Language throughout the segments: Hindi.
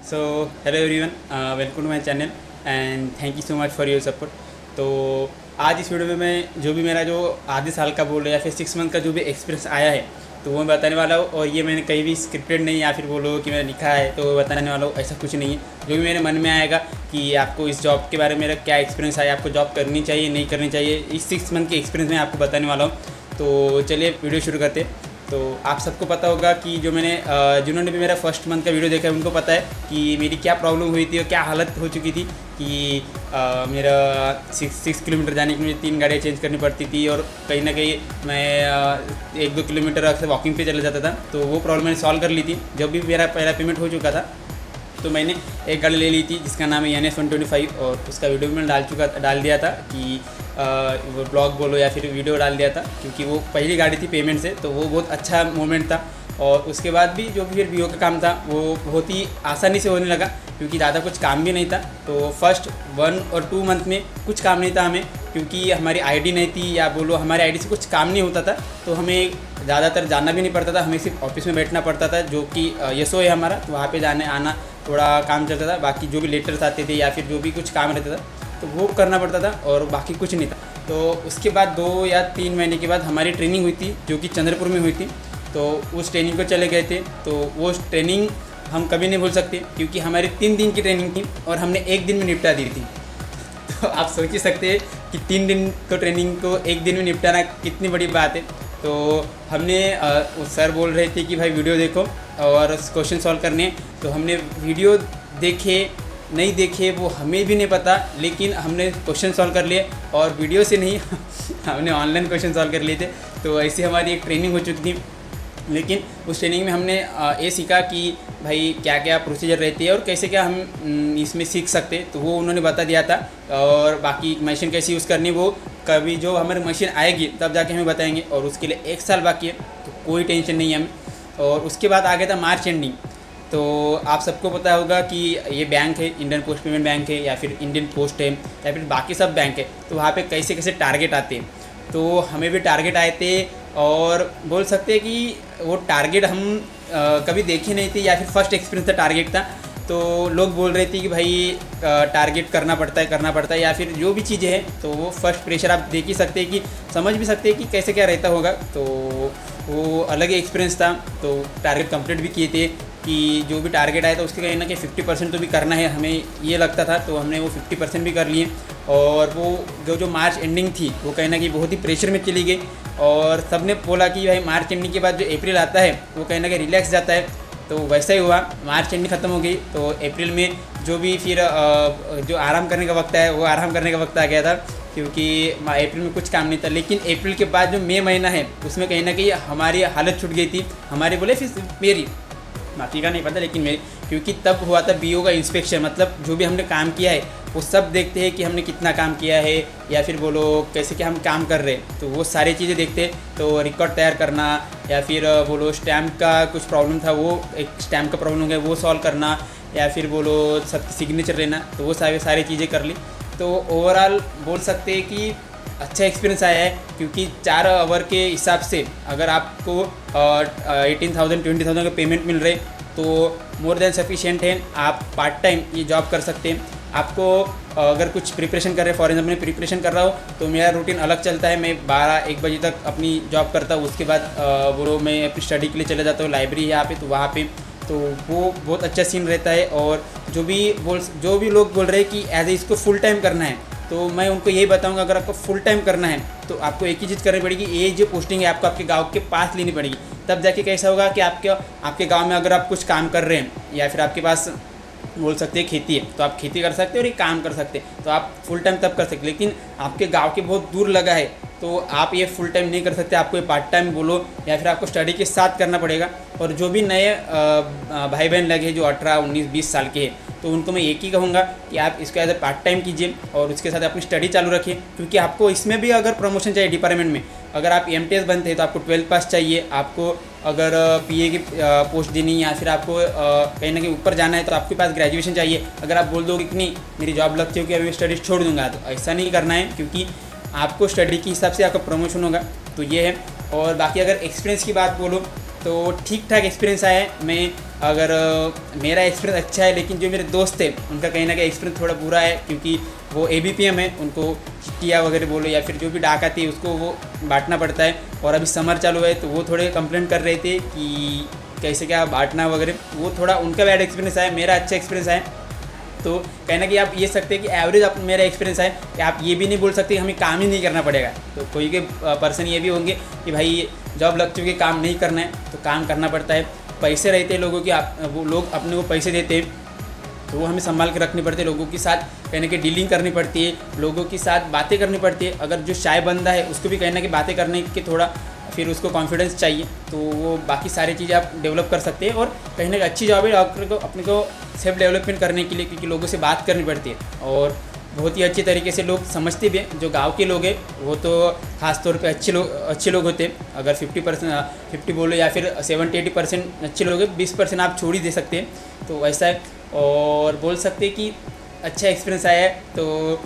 So hello everyone, welcome to my channel and thank you so much for your support. तो आज इस वीडियो में मैं जो भी मेरा जो आधे साल का बोलो या फिर 6 मंथ का जो भी एक्सपीरियंस आया है तो वो मैं बताने वाला हूँ। और ये मैंने कहीं भी स्क्रिप्टेड नहीं या फिर बोलो कि मैंने लिखा है तो बताने वाला हूँ, ऐसा कुछ नहीं है। जो भी मेरे मन में आएगा कि आपको इस जॉब के बारे में मेरा क्या एक्सपीरियंस आया, आपको जॉब करनी चाहिए नहीं करनी चाहिए, इस 6 मंथ के एक्सपीरियंस में आपको बताने वाला हूँ। तो चलिए वीडियो शुरू करते हैं। तो आप सबको पता होगा कि जो मैंने जिन्होंने भी मेरा फर्स्ट मंथ का वीडियो देखा है उनको पता है कि मेरी क्या प्रॉब्लम हुई थी और क्या हालत हो चुकी थी कि मेरा 6 किलोमीटर जाने के लिए 3 गाड़ियाँ चेंज करनी पड़ती थी और कहीं ना कहीं मैं 1-2 किलोमीटर अक्सर वॉकिंग पे चले जाता था। तो वो प्रॉब्लम मैंने सॉल्व कर ली थी। जब भी मेरा पहला पेमेंट हो चुका था तो मैंने एक गाड़ी ले ली थी जिसका नाम है NS 125 और उसका वीडियो भी मैंने डाल दिया था कि वो ब्लॉग बोलो या फिर वीडियो डाल दिया था, क्योंकि वो पहली गाड़ी थी पेमेंट से, तो वो बहुत अच्छा मोमेंट था। और उसके बाद भी जो भी फिर वीडियो का काम था वो बहुत ही आसानी से होने लगा, क्योंकि ज़्यादा कुछ काम भी नहीं था। तो फर्स्ट 1 और 2 मंथ में कुछ काम नहीं था हमें, क्योंकि हमारी आईडी नहीं थी या बोलो हमारी आईडी से कुछ काम नहीं होता था। तो हमें ज़्यादातर जाना भी नहीं पड़ता था, हमें सिर्फ ऑफिस में बैठना पड़ता था, जो कि YSO है हमारा, तो वहाँ पे जाने आना थोड़ा काम चलता था। बाकी जो भी लेटर्स आते थे या फिर जो भी कुछ काम रहता था तो वो करना पड़ता था और बाकी कुछ नहीं था। तो उसके बाद 2 या 3 महीने के बाद हमारी ट्रेनिंग हुई थी जो कि चंद्रपुर में हुई थी। तो उस ट्रेनिंग को चले गए थे। तो वो ट्रेनिंग हम कभी नहीं भूल सकते, क्योंकि हमारी 3 दिन की ट्रेनिंग थी और हमने 1 दिन में निपटा दी थी। तो आप सोच ही सकते हैं कि 3 दिन को ट्रेनिंग को 1 दिन में निपटाना कितनी बड़ी बात है। तो हमने सर बोल रहे थे कि भाई वीडियो देखो और क्वेश्चन सॉल्व करने। तो हमने वीडियो देखे नहीं देखे वो हमें भी नहीं पता, लेकिन हमने क्वेश्चन सॉल्व कर लिए और वीडियो से नहीं हमने ऑनलाइन क्वेश्चन सॉल्व कर लिए थे। तो ऐसी हमारी एक ट्रेनिंग हो चुकी थी। लेकिन उस ट्रेनिंग में हमने ये सीखा कि भाई क्या क्या प्रोसीजर रहती है और कैसे क्या हम इसमें सीख सकते, तो वो उन्होंने बता दिया था। और बाकी मशीन कैसे यूज़ करनी वो कभी जो हमारी मशीन आएगी तब जाके हमें बताएंगे, और उसके लिए 1 साल बाकी है, तो कोई टेंशन नहीं है हमें। और उसके बाद आ गया था मार्च एंडिंग। तो आप सबको पता होगा कि ये बैंक है, इंडियन पोस्ट पेमेंट बैंक है या फिर इंडियन पोस्ट है या फिर बाकी सब बैंक है, तो वहाँ पे कैसे कैसे टारगेट आते हैं। तो हमें भी टारगेट आए थे और बोल सकते हैं कि वो टारगेट हम कभी देखे नहीं थे या फिर फर्स्ट एक्सपीरियंस था टारगेट था। तो लोग बोल रहे थे कि भाई टारगेट करना पड़ता है या फिर जो भी चीज़ें हैं, तो वो फर्स्ट प्रेशर आप देख ही सकते हैं कि समझ भी सकते हैं कि कैसे क्या रहता होगा। तो वो अलग ही एक्सपीरियंस था। तो टारगेट कंप्लीट भी किए थे कि जो भी टारगेट आया था उसके कहीं ना कहीं 50% तो भी करना है, हमें ये लगता था। तो हमने वो 50% भी कर लिए। और वो जो मार्च एंडिंग थी वो कहीं ना कहीं बहुत ही प्रेशर में चली गई। और सब ने बोला कि भाई मार्च एंडिंग के बाद जो अप्रैल आता है वो कहीं ना कहीं रिलैक्स जाता है। तो वैसा ही हुआ, मार्च एंडिंग ख़त्म हो गई तो अप्रैल में जो भी फिर जो आराम करने का वक्त है वो आराम करने का वक्त आ गया था, क्योंकि अप्रैल में कुछ काम नहीं था। लेकिन अप्रैल के बाद जो मई महीना है उसमें कहीं ना कहीं हमारी हालत छूट गई थी, हमारी बोले फिर मेरी बाकी का नहीं पता लेकिन मेरी, क्योंकि तब हुआ था BO का इंस्पेक्शन। मतलब जो भी हमने काम किया है वो सब देखते हैं कि हमने कितना काम किया है या फिर बोलो कैसे क्या हम काम कर रहे हैं, तो वो सारी चीज़ें देखते हैं। तो रिकॉर्ड तैयार करना या फिर बोलो स्टैम्प का कुछ प्रॉब्लम था, वो एक स्टैम्प का प्रॉब्लम हो गया वो सॉल्व करना, या फिर बोलो सबकी सिग्नेचर लेना, तो वो सारी चीज़ें कर ली। तो ओवरऑल बोल सकते हैं कि अच्छा एक्सपीरियंस आया है, क्योंकि 4 आवर के हिसाब से अगर आपको 18,000 20,000 का पेमेंट मिल रहे तो मोर देन सफिशिएंट है। आप पार्ट टाइम ये जॉब कर सकते हैं। आपको अगर कुछ प्रिपरेशन कर रहे हैं, फॉर एग्जाम्पल मैं प्रिपरेशन कर रहा हूँ तो मेरा रूटीन अलग चलता है। मैं 12-1 बजे तक अपनी जॉब करता हूँ, उसके बाद वो मैं अपनी स्टडी के लिए चले जाता हूँ, लाइब्रेरी है यहाँ पे, तो वहाँ पे तो वो बहुत अच्छा सीन रहता है। और जो भी लोग बोल रहे हैं कि एज ए इसको फुल टाइम करना है, तो मैं उनको यही बताऊंगा अगर आपको फुल टाइम करना है तो आपको एक ही चीज़ करनी पड़ेगी, ये जो पोस्टिंग है आपको आपके गांव के पास लेनी पड़ेगी। तब जाके कैसा होगा कि आपके गांव में अगर आप कुछ काम कर रहे हैं या फिर आपके पास बोल सकते हैं खेती है तो आप खेती कर सकते हैं और ये काम कर सकते हैं, तो आप फुल टाइम तब कर सकते हैं। लेकिन आपके गांव के बहुत दूर लगा है तो आप ये फुल टाइम नहीं कर सकते, आपको ये पार्ट टाइम बोलो या फिर आपको स्टडी के साथ करना पड़ेगा। और जो भी नए भाई बहन लगे जो 18, 19, 20 साल के हैं तो उनको मैं एक ही कहूँगा कि आप इसको एज ए पार्ट टाइम कीजिए और उसके साथ अपनी स्टडी चालू रखिए, क्योंकि आपको इसमें भी अगर प्रमोशन चाहिए डिपार्टमेंट में, अगर आप MTS बनते हैं तो आपको 12 पास चाहिए। आपको अगर PA की पोस्ट देनी या फिर आपको कहीं ना कहीं ऊपर जाना है तो आपके पास ग्रेजुएशन चाहिए। अगर आप बोल दो कि नहीं मेरी जॉब लगती हो कि अभी स्टडीज छोड़ दूंगा, तो ऐसा नहीं करना है, क्योंकि आपको स्टडी के हिसाब से आपका प्रमोशन होगा। तो ये है। और बाकी अगर एक्सपीरियंस की बात बोलो तो ठीक ठाक एक्सपीरियंस आया है। मैं अगर मेरा एक्सपीरियंस अच्छा है, लेकिन जो मेरे दोस्त थे उनका कहीं ना कहीं एक्सपीरियंस थोड़ा बुरा है, क्योंकि वो ABPM है, उनको चिट्ठियाँ वगैरह बोलो या फिर जो भी डाक आती है उसको वो बांटना पड़ता है। और अभी समर चालू है तो वो थोड़े कंप्लेंट कर रहे थे कि कैसे क्या बांटना वगैरह, वो थोड़ा उनका बैड एक्सपीरियंस है, मेरा अच्छा एक्सपीरियंस है। तो कहना कि आप ये सकते हैं कि एवरेज आप मेरा एक्सपीरियंस है, कि आप ये भी नहीं बोल सकते कि हमें काम ही नहीं करना पड़ेगा। तो कोई के पर्सन ये भी होंगे कि भाई जॉब लग चुकी है, काम नहीं करना है, तो काम करना पड़ता है। पैसे रहते हैं लोगों के, वो लोग अपने को पैसे देते हैं, तो वो हमें संभाल के रखनी पड़ती है। लोगों के साथ कहने की डीलिंग करनी पड़ती है, लोगों के साथ बातें करनी पड़ती है। अगर जो शाय बंदा है उसको भी कहना कि बातें करने के थोड़ा फिर उसको कॉन्फिडेंस चाहिए, तो वो बाकी सारी चीज़ें आप डेवलप कर सकते हैं। और कहीं ना कहीं अच्छी जॉब है डॉक्टर को अपने को सेल्फ डेवलपमेंट करने के लिए, क्योंकि लोगों से बात करनी पड़ती है और बहुत ही अच्छी तरीके से लोग समझते भी हैं। जो गांव के लोग हैं वो तो ख़ास तौर पे अच्छे लोग होते हैं। अगर 50 बोलो या फिर 70-80% अच्छे लोग हैं, 20% आप छोड़ ही दे सकते हैं, तो वैसा है। और बोल सकते हैं कि अच्छा एक्सपीरियंस आया है। तो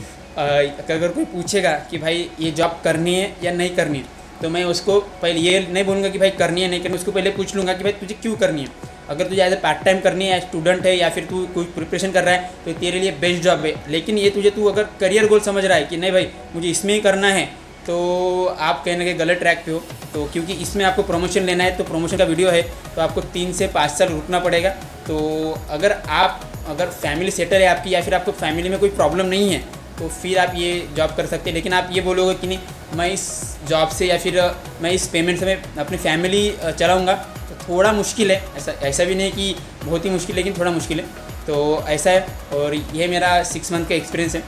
अगर कोई पूछेगा कि भाई ये जॉब करनी है या नहीं करनी है, तो मैं उसको पहले ये नहीं बोलूँगा कि भाई करनी है नहीं करनी, उसको पहले पूछ लूँगा कि भाई तुझे क्यों करनी है। अगर तुझे एज ए पार्ट टाइम करनी है, स्टूडेंट है या फिर तू कोई प्रिपरेशन कर रहा है, तो तेरे लिए बेस्ट जॉब है। लेकिन ये तू अगर करियर गोल समझ रहा है कि नहीं भाई मुझे इसमें ही करना है, तो आप कहीं ना कहीं गलत ट्रैक पे हो। तो क्योंकि इसमें आपको प्रमोशन लेना है, तो प्रमोशन का वीडियो है, तो आपको 3 से 5 साल रुकना पड़ेगा। तो अगर फैमिली सेटल है आपकी या फिर आपको फैमिली में कोई प्रॉब्लम नहीं है, तो फिर आप ये जॉब कर सकते हैं। लेकिन आप ये बोलोगे कि नहीं मैं इस जॉब से या फिर मैं इस पेमेंट से मैं अपनी फैमिली चलाऊँगा, तो थोड़ा मुश्किल है। ऐसा भी नहीं कि बहुत ही मुश्किल, लेकिन थोड़ा मुश्किल है, तो ऐसा है। और ये मेरा 6 मंथ का एक्सपीरियंस है।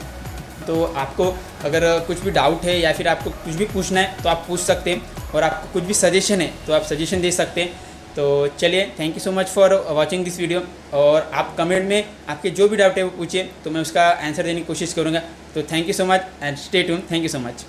तो आपको अगर कुछ भी डाउट है या फिर आपको कुछ भी पूछना है तो आप पूछ सकते हैं, और आपको कुछ भी सजेशन है तो आप सजेशन दे सकते हैं। तो चलिए, thank you so much for watching this video. और आप कमेंट में आपके जो भी डाउट है वो पूछिए, तो मैं उसका आंसर देने की कोशिश करूँगा। तो thank you so much and stay tune. Thank you so much.